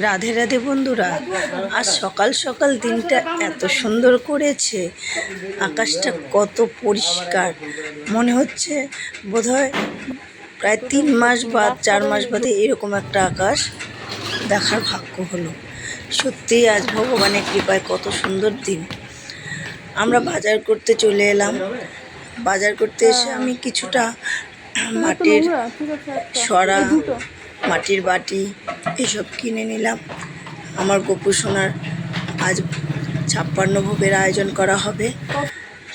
রাধে রাধে বন্ধুরা, আজ সকাল সকাল দিনটা এত সুন্দর করেছে। আকাশটা কত পরিষ্কার, মনে হচ্ছে বোধহয় প্রায় 3 মাস বা 4 মাস বাদে এরকম একটা আকাশ দেখার ভাগ্য হলো। সত্যিই আজ ভগবানের কৃপায় কত সুন্দর দিন। আমরা বাজার করতে চলে এলাম। বাজার করতে এসে আমি কিছুটা মাটির সরা, মাটির বাটি এসব কিনে নিলাম। আমার গোপু সোনার আজ 56 ভোগের আয়োজন করা হবে,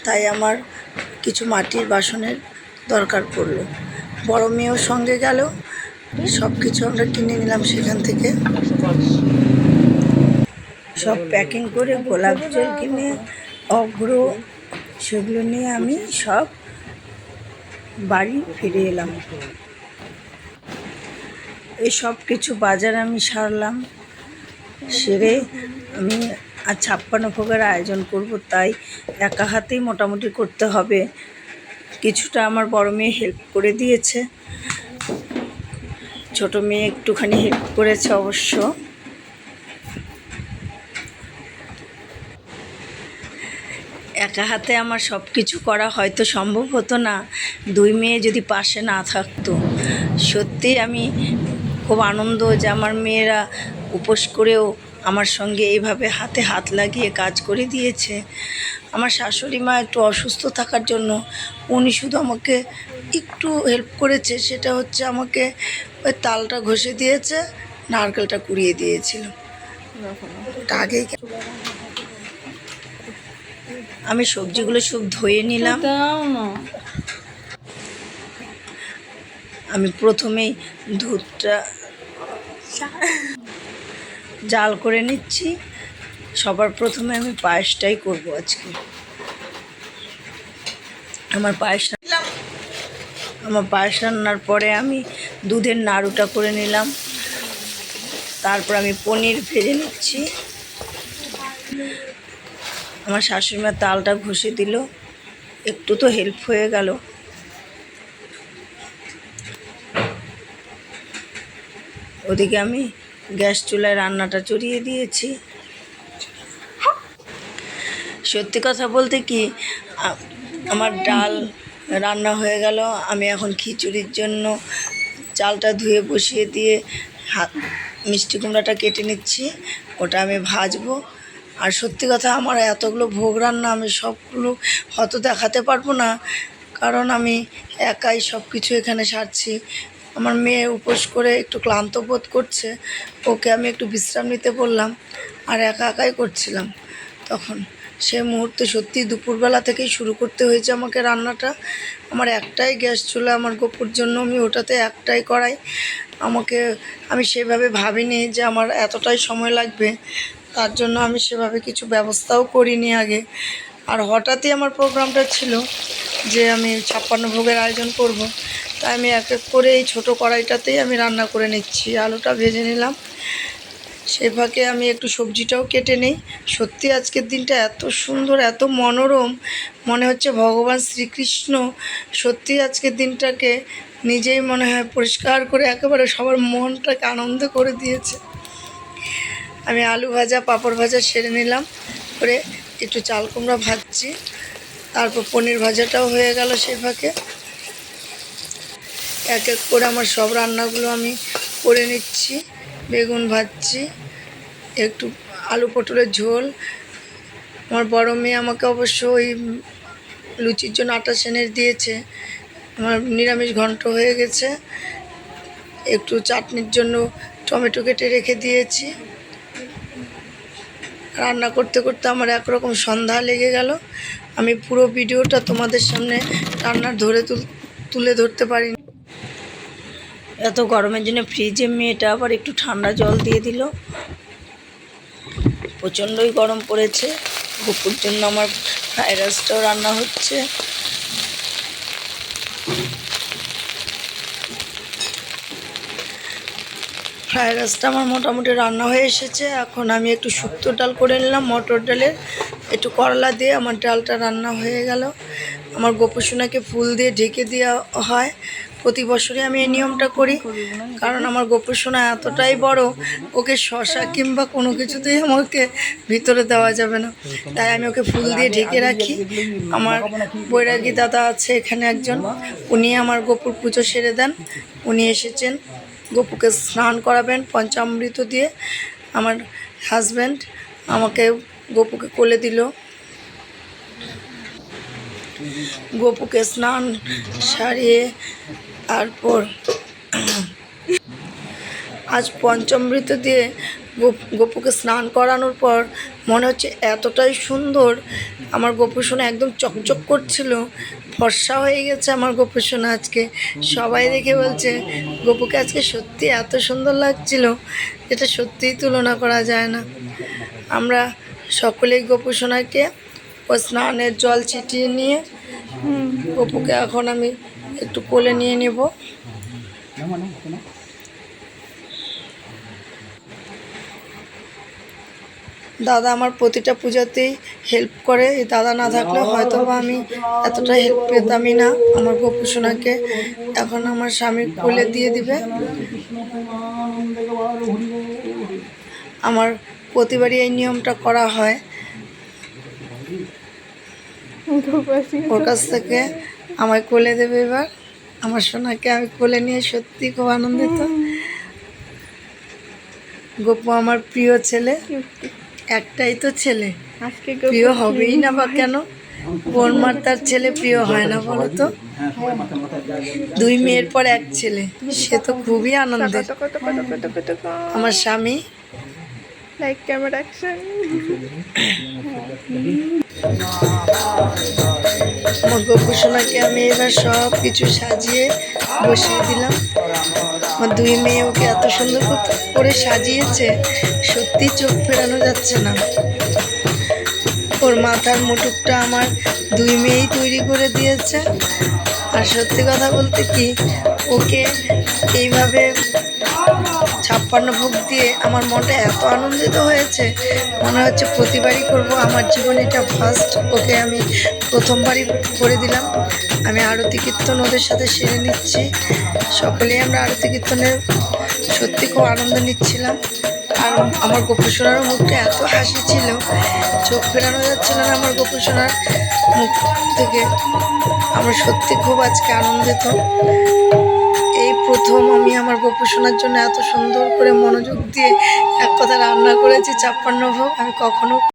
তাই আমার কিছু মাটির বাসনের দরকার পড়লো। বড় মেয়েও সঙ্গে গেল। সব কিছু আমরা কিনে নিলাম সেখান থেকে। সব প্যাকিং করে গোলাপ জল কিনে, অগ্র সেগুলো নিয়ে আমি সব বাড়ি ফিরে এলাম। এই সব কিছু বাজার আমি সারলাম। সেরে আমি আর 56 ভোগের আয়োজন করব, তাই একা হাতেই মোটামুটি করতে হবে। কিছুটা আমার বড় মেয়ে হেল্প করে দিয়েছে, ছোট মেয়ে একটুখানি হেল্প করেছে অবশ্য। একা হাতে আমার সব কিছু করা হয়তো সম্ভব হতো না, 2 মেয়ে যদি পাশে না থাকতো। সত্যি আমি খুব আনন্দ যে আমার মেয়েরা উপোস করেও আমার সঙ্গে এইভাবে হাতে হাত লাগিয়ে কাজ করে দিয়েছে। আমার শাশুড়ি মা একটু অসুস্থ থাকার জন্য উনি শুধু আমাকে একটু হেল্প করেছে, সেটা হচ্ছে আমাকে ওই তালটা ঘষে দিয়েছে, নারকেলটা কুড়িয়ে দিয়েছিল। আগেই আমি সবজিগুলো সব ধুয়ে নিলাম। আমি প্রথমেই দুধটা জাল করে নিচ্ছি। সবার প্রথমে আমি পায়েসটাই করব আজকে। আমার পায়েস রান্নার পরে আমি দুধের নাড়ুটা করে নিলাম। তারপর আমি পনির ভেজে নিচ্ছি। আমার শাশুড়িমা তালটা ঘষে দিল, একটু তো হেল্প হয়ে গেল। ওদিকে আমি গ্যাস চুলায় রান্নাটা চড়িয়ে দিয়েছি। সত্যি কথা বলতে কি, আমার ডাল রান্না হয়ে গেল। আমি এখন খিচুড়ির জন্য চালটা ধুয়ে বসিয়ে দিয়ে মিষ্টি কুমড়াটা কেটে নিচ্ছি, ওটা আমি ভাজবো। আর সত্যি কথা, আমার এতগুলো ভোগ রান্না আমি সবগুলো হয়তো দেখাতে পারবো না, কারণ আমি একাই সব কিছু এখানে সারছি। আমার মেয়ে উপোস করে একটু ক্লান্ত বোধ করছে, ওকে আমি একটু বিশ্রাম নিতে বললাম, আর একা একাই করছিলাম। তখন সে মুহূর্তে সত্যি দুপুরবেলা থেকেই শুরু করতে হয়েছে আমাকে রান্নাটা। আমার একটাই গ্যাস চুলা, আমার গোপুর জন্য আমি ওটাতে একটাই কড়াই। আমি সেভাবে ভাবিনি যে আমার এতটাই সময় লাগবে, তার জন্য আমি সেভাবে কিছু ব্যবস্থাও করিনি আগে। আর হঠাৎই আমার প্রোগ্রামটা ছিল যে আমি 56 ভোগের আয়োজন করব, তাই আমি এক এক করে এই ছোটো কড়াইটাতেই আমি রান্না করে নিচ্ছি। আলুটা ভেজে নিলাম, সে ফাঁকে আমি একটু সবজিটাও কেটে নিই। সত্যি আজকের দিনটা এত সুন্দর, এত মনোরম, মনে হচ্ছে ভগবান শ্রীকৃষ্ণ সত্যি আজকের দিনটাকে নিজেই মনে হয় পরিষ্কার করে একেবারে সবার মনটাকে আনন্দ করে দিয়েছে। আমি আলু ভাজা, পাঁপড় ভাজা সেরে নিলাম, করে একটু চাল কুমড়া ভাজছি। তারপর পনির ভাজাটাও হয়ে গেল সে ফাঁকে। এক এক করে আমার সব রান্নাগুলো আমি করে নিচ্ছি। বেগুন ভাজছি, একটু আলু পটলের ঝোল। আমার বড় মেয়ে আমাকে অবশ্য ওই লুচির জন্য আটা সেনে দিয়েছে। আমার নিরামিষ ঘন্ট হয়ে গেছে। একটু চাটনির জন্য টমেটো কেটে রেখে দিয়েছি। রান্না করতে করতে আমার একরকম সন্ধ্যা লেগে গেল। আমি পুরো ভিডিওটা তোমাদের সামনে রান্নার তুলে ধরতে পারিনি। এত গরমের জন্য ফ্রিজে মেয়েটা আবার একটু ঠান্ডা জল দিয়ে দিল। প্রচণ্ডই গরম পড়েছে। গোপুর জন্য আমার ফ্রাইড রাইসটাও রান্না হচ্ছে। ফ্রাইড রাইসটা আমার মোটামুটি রান্না হয়ে এসেছে। এখন আমি একটু শুক্তো ডাল করে নিলাম, মটর ডালের একটু করলা দিয়ে আমার ডালটা রান্না হয়ে গেল। আমার গোপু সোনাকে ফুল দিয়ে ঢেকে দেওয়া হয়, প্রতি বছরই আমি এই নিয়মটা করি, কারণ আমার গোপু সোনা এতটাই বড়, ওকে শশা কিংবা কোনো কিছুতেই আমাকে ভিতরে দেওয়া যাবে না, তাই আমি ওকে ফুল দিয়ে ঢেকে রাখি। আমার বৈরাগী দাদা আছে এখানে একজন, উনি আমার গোপুর পুজো সেরে দেন। উনি এসেছেন গোপুকে স্নান করাবেন পঞ্চামৃত দিয়ে। আমার হাজব্যান্ড আমাকে গোপুকে কোলে দিল। গোপুকে স্নান সারিয়ে তারপর আজ পঞ্চামৃত দিয়ে গোপুকে স্নান করানোর পর মনে হচ্ছে এতটাই সুন্দর, আমার গোপু সোনা একদম চকচক করছিল, ফর্সা হয়ে গেছে আমার গোপু সোনা আজকে। সবাই দেখে বলছে গোপুকে আজকে সত্যি এত সুন্দর লাগছিল, এটা সত্যিই তুলনা করা যায় না। আমরা সকলেই গোপু সোনাকে ও স্নানের জল ছিটিয়ে নিয়ে গোপুকে এখন আমি একটু কোলে নিয়ে নেব। দাদা আমার প্রতিটা পূজাতেই হেল্প করে, এই দাদা না থাকলে হয়তো বা আমি এতটা হেল্প পেতামই না। আমার গোপু সোনাকে এখন আমার স্বামীর কোলে দিয়ে দিবে। আমার প্রতিবারই এই নিয়মটা করা হয়। ওর কাছ থেকে আমায় কোলে দেবে এবার। আমার সোনাকে আমি কোলে নিয়ে সত্যি খুব আনন্দিত। গোপু আমার প্রিয় ছেলে, একটাই তো ছেলে, প্রিয় হবেই না বা কেন? কোন মার তার ছেলে প্রিয় হয় না বলো তো? 2 মেয়ের পর 1 ছেলে, সে তো খুবই আনন্দের। আমার স্বামী লাইক ক্যামেরা অ্যাকশন। আমার গোপু সোনাকে আমি এবার সব কিছু সাজিয়ে বসিয়ে দিলাম। আমার 2 মেয়ে ওকে এত সুন্দর করে সাজিয়েছে, সত্যি চোখ ফেরানো যাচ্ছে না। ওর মাথার মুটুকটা আমার 2 মেয়েই তৈরি করে দিয়েছে। আর সত্যি কথা বলতে কি, ওকে এইভাবে 56 ভোগ দিয়ে আমার মনটা এত আনন্দিত হয়েছে, মনে হচ্ছে প্রতিবারই করব। আমার জীবনে এটা ফার্স্ট, ওকে আমি প্রথমবারই করে দিলাম। আমি আরতি কীর্তন ওদের সাথে সেরে নিচ্ছি। সকলেই আমরা আরতি কীর্তনের সত্যি খুব আনন্দ নিচ্ছিলাম। আর আমার গোপু সোনার মুখটা এত হাসি ছিল, চোখ ফেরানো যাচ্ছিল না আমার গোপু সোনার মুখ থেকে। আমরা সত্যি খুব আজকে আনন্দিত। এই প্রথম আমি আমার গোপু সোনার জন্য এত সুন্দর করে মনোযোগ দিয়ে এক কথা রান্না করেছি 56 ভোগ। আমি কখনো